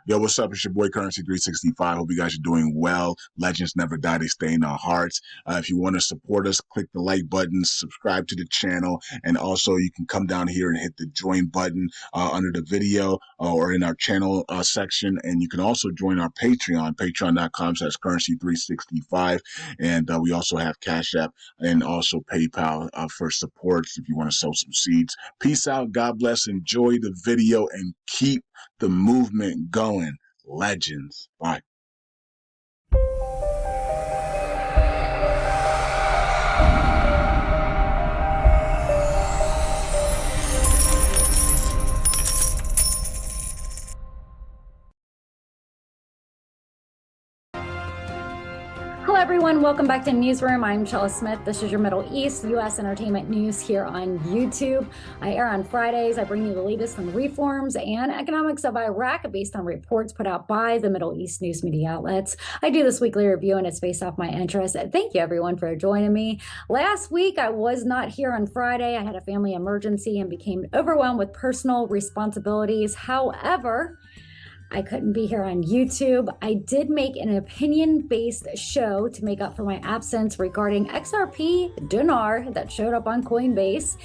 Yo, what's up? It's your boy Currency 365. Hope you guys are doing well. Legends never die, they stay in our hearts. If you want to support us, click the like button, subscribe to the channel, and also you can come down here and hit the join button under the video or in our channel section. And you can also join our Patreon, patreon.com/currency365. And we also have Cash App and also PayPal for support if you want to sow some seeds. Peace out. God bless. Enjoy the video and keep the movement going. Legends. Bye. Hello everyone, welcome back to Newsroom. I'm Chella Smith. This is your Middle East U.S. entertainment news here on YouTube. I air on Fridays. I bring you the latest on reforms and economics of Iraq based on reports put out by the Middle East news media outlets. I do this weekly review and it's based off my interest. Thank you everyone for joining me. Last week I was not here on Friday. I had a family emergency and became overwhelmed with personal responsibilities. However, I couldn't be here on YouTube. I did make an opinion-based show to make up for my absence regarding XRP Dinar that showed up on Coinbase.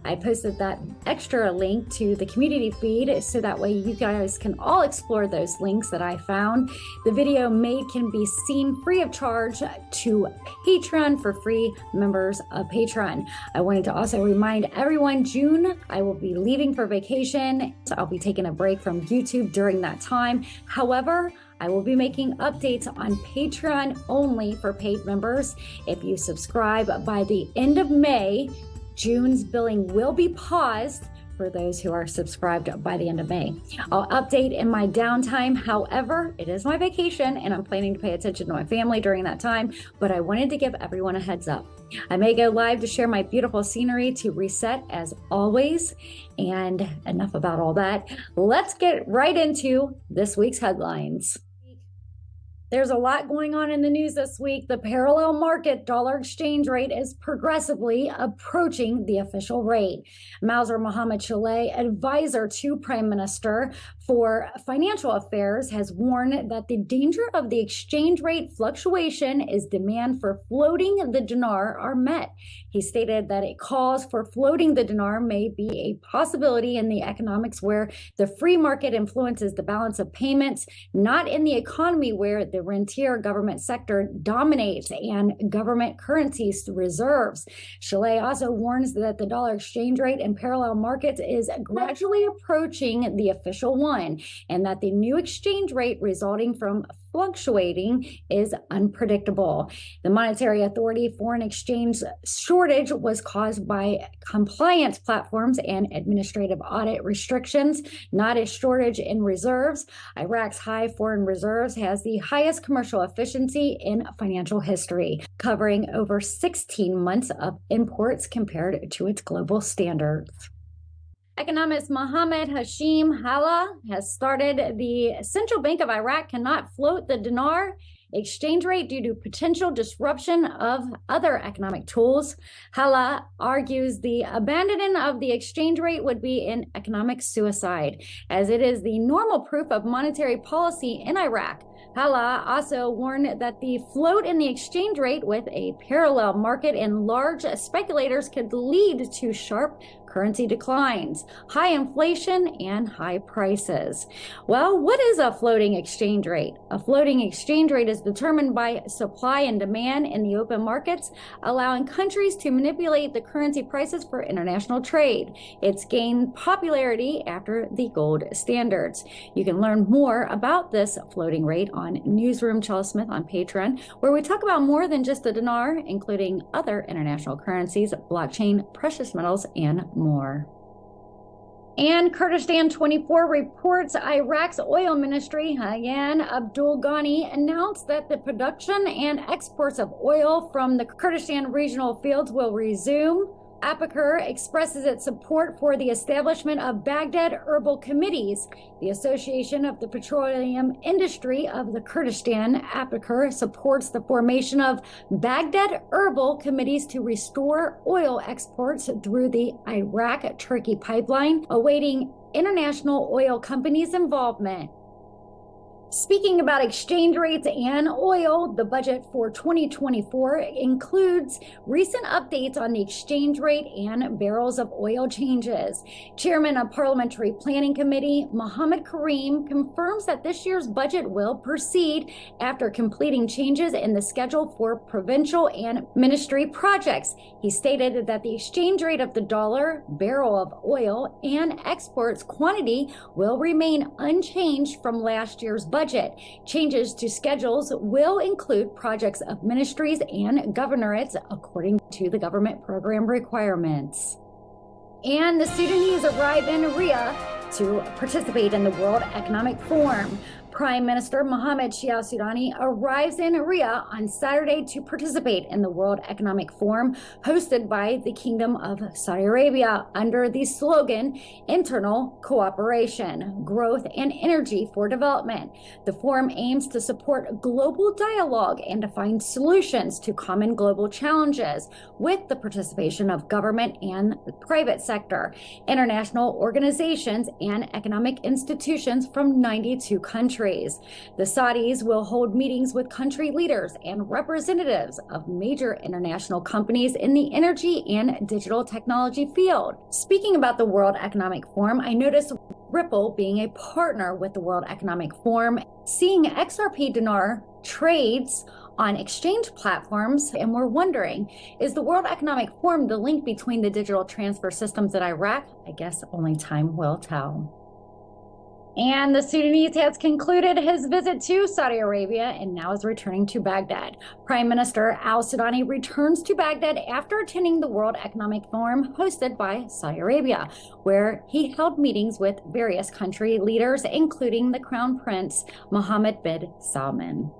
I posted that extra link to the community feed so that way you guys can all explore those links that I found. The video made can be seen free of charge to Patreon for free members of Patreon. I wanted to also remind everyone, June, I will be leaving for vacation. So I'll be taking a break from YouTube during that time. However, I will be making updates on Patreon only for paid members. If you subscribe by the end of May, June's billing will be paused for those who are subscribed by the end of May. I'll update in my downtime. However, it is my vacation and I'm planning to pay attention to my family during that time, but I wanted to give everyone a heads up. I may go live to share my beautiful scenery to reset as always. And enough about all that. Let's get right into this week's headlines. There's a lot going on in the news this week. The parallel market dollar exchange rate is progressively approaching the official rate. Mauser Mohammed Chella, advisor to Prime Minister for Financial Affairs, has warned that the danger of the exchange rate fluctuation is demand for floating the dinar are met. He stated that a cause for floating the dinar may be a possibility in the economics where the free market influences the balance of payments, not in the economy where the rentier government sector dominates and government currencies reserves. Chella also warns that the dollar exchange rate in parallel markets is gradually approaching the official one, and that the new exchange rate resulting from fluctuating is unpredictable. The Monetary Authority foreign exchange shortage was caused by compliance platforms and administrative audit restrictions, not a shortage in reserves. Iraq's high foreign reserves has the highest commercial efficiency in financial history, covering over 16 months of imports compared to its global standards. Economist Mohammed Hashim Hala has started the Central Bank of Iraq cannot float the dinar exchange rate due to potential disruption of other economic tools. Hala argues the abandoning of the exchange rate would be an economic suicide, as it is the normal proof of monetary policy in Iraq. Hala also warned that the float in the exchange rate with a parallel market and large speculators could lead to sharp currency declines, high inflation, and high prices. Well, what is a floating exchange rate? A floating exchange rate is determined by supply and demand in the open markets, allowing countries to manipulate the currency prices for international trade. It's gained popularity after the gold standards. You can learn more about this floating rate on Newsroom Chella Smith on Patreon, where we talk about more than just the dinar, including other international currencies, blockchain, precious metals, and more. And Kurdistan 24 reports Iraq's oil ministry, Hayyan Abdul Ghani, announced that the production and exports of oil from the Kurdistan regional fields will resume. APICUR expresses its support for the establishment of Baghdad Herbal Committees. The Association of the Petroleum Industry of the Kurdistan, APICUR, supports the formation of Baghdad Herbal Committees to restore oil exports through the Iraq-Turkey pipeline, awaiting international oil companies' involvement. Speaking about exchange rates and oil, the budget for 2024 includes recent updates on the exchange rate and barrels of oil changes. Chairman of Parliamentary Planning Committee, Mohammed Karim, confirms that this year's budget will proceed after completing changes in the schedule for provincial and ministry projects. He stated that the exchange rate of the dollar, barrel of oil, and exports quantity will remain unchanged from last year's budget. Changes to schedules will include projects of ministries and governorates according to the government program requirements. And the Sudanese arrive in Riyadh to participate in the World Economic Forum. Prime Minister Mohammed Shia Sudani arrives in Riyadh on Saturday to participate in the World Economic Forum hosted by the Kingdom of Saudi Arabia under the slogan Internal Cooperation, Growth and Energy for Development. The forum aims to support global dialogue and to find solutions to common global challenges with the participation of government and the private sector, international organizations, and economic institutions from 92 countries. The Saudis will hold meetings with country leaders and representatives of major international companies in the energy and digital technology field. Speaking about the World Economic Forum, I noticed Ripple being a partner with the World Economic Forum, seeing XRP Dinar trades on exchange platforms, and we're wondering, is the World Economic Forum the link between the digital transfer systems in Iraq? I guess only time will tell. And the Sudanese has concluded his visit to Saudi Arabia and now is returning to Baghdad. Prime Minister al-Sudani returns to Baghdad after attending the World Economic Forum hosted by Saudi Arabia, where he held meetings with various country leaders, including the Crown Prince Mohammed bin Salman.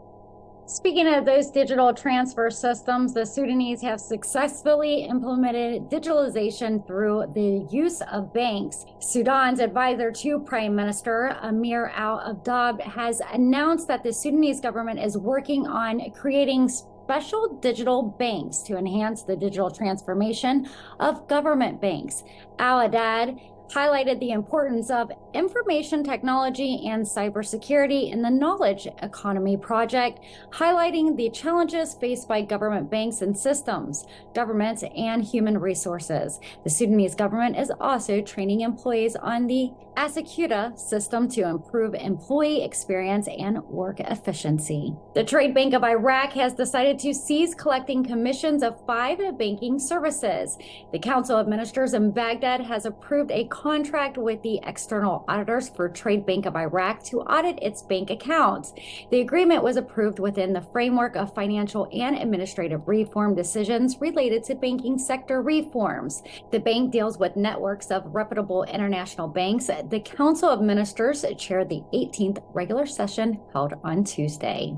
Speaking of those digital transfer systems, the Sudanese have successfully implemented digitalization through the use of banks. Sudan's advisor to Prime Minister Amir al-Abdab has announced that the Sudanese government is working on creating special digital banks to enhance the digital transformation of government banks. Al-Adad highlighted the importance of information technology and cybersecurity in the Knowledge Economy project, highlighting the challenges faced by government banks and systems, governments, and human resources. The Sudanese government is also training employees on the Asakuta system to improve employee experience and work efficiency. The Trade Bank of Iraq has decided to cease collecting commissions of 5 banking services. The Council of Ministers in Baghdad has approved a contract with the external auditors for Trade Bank of Iraq to audit its bank accounts. The agreement was approved within the framework of financial and administrative reform decisions related to banking sector reforms. The bank deals with networks of reputable international banks. The Council of Ministers chaired the 18th regular session held on Tuesday.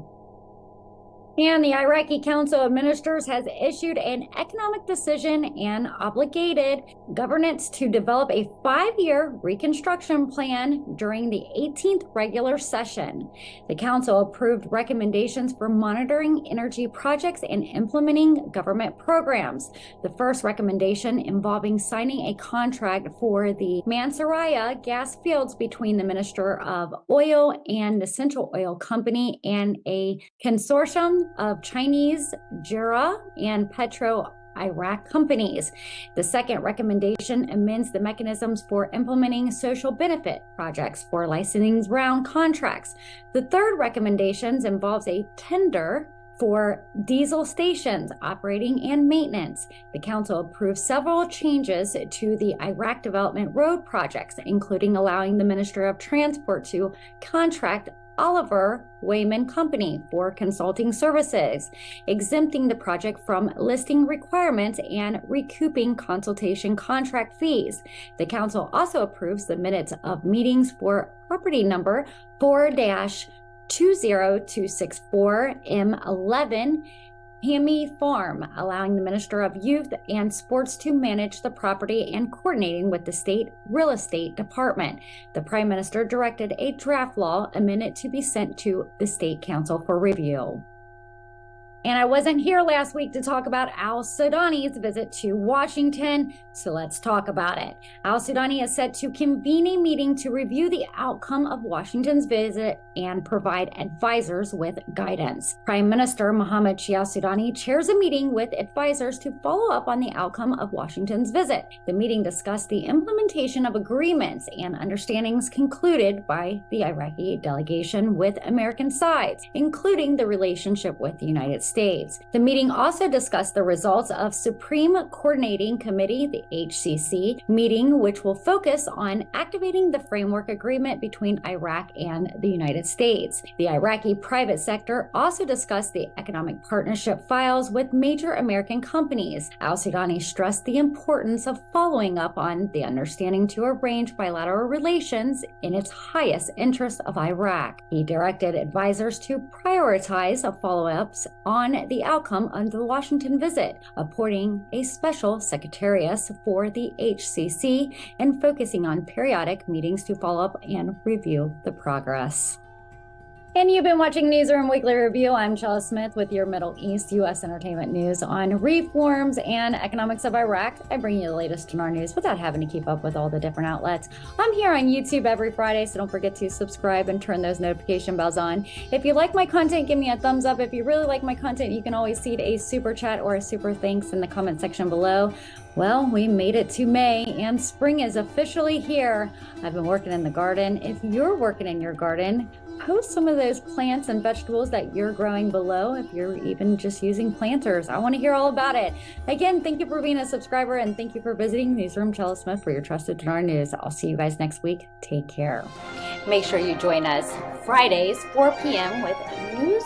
And the Iraqi Council of Ministers has issued an economic decision and obligated governance to develop a 5-year reconstruction plan during the 18th regular session. The council approved recommendations for monitoring energy projects and implementing government programs. The first recommendation involving signing a contract for the Mansouriya gas fields between the Minister of Oil and the Central Oil Company and a consortium of Chinese JERA and Petro Iraq companies. The second recommendation amends the mechanisms for implementing social benefit projects for licensing round contracts. The third recommendation involves a tender for diesel stations, operating and maintenance. The council approved several changes to the Iraq development road projects, including allowing the Minister of Transport to contract Oliver Wyman Company for consulting services, exempting the project from listing requirements and recouping consultation contract fees. The council also approves the minutes of meetings for property number 4-20264M11 Hammy Farm, allowing the Minister of Youth and Sports to manage the property and coordinating with the state real estate department. The Prime Minister directed a draft law amendment to be sent to the State Council for review. And I wasn't here last week to talk about al-Sudani's visit to Washington, so let's talk about it. Al-Sudani is set to convene a meeting to review the outcome of Washington's visit and provide advisors with guidance. Prime Minister Mohammed al-Sudani chairs a meeting with advisors to follow up on the outcome of Washington's visit. The meeting discussed the implementation of agreements and understandings concluded by the Iraqi delegation with American sides, including the relationship with the United States. The meeting also discussed the results of Supreme Coordinating Committee, the HCC, meeting, which will focus on activating the framework agreement between Iraq and the United States. The Iraqi private sector also discussed the economic partnership files with major American companies. Al-Sudani stressed the importance of following up on the understanding to arrange bilateral relations in its highest interest of Iraq. He directed advisors to prioritize follow-ups on the outcome of the Washington visit, appointing a special secretariat for the HCC and focusing on periodic meetings to follow up and review the progress. And you've been watching Newsroom Weekly Review. I'm Chella Smith with your Middle East U.S. entertainment news on reforms and economics of Iraq. I bring you the latest in our news without having to keep up with all the different outlets. I'm here on YouTube every Friday, so don't forget to subscribe and turn those notification bells on. If you like my content, give me a thumbs up. If you really like my content, you can always seed a super chat or a super thanks in the comment section below. Well, we made it to May and spring is officially here. I've been working in the garden. If you're working in your garden, post some of those plants and vegetables that you're growing below. If you're even just using planters, I want to hear all about it. Again, thank you for being a subscriber and thank you for visiting Newsroom Chella Smith for your trusted Dinar news. I'll see you guys next week. Take care. Make sure you join us Fridays, 4 p.m. with Newsroom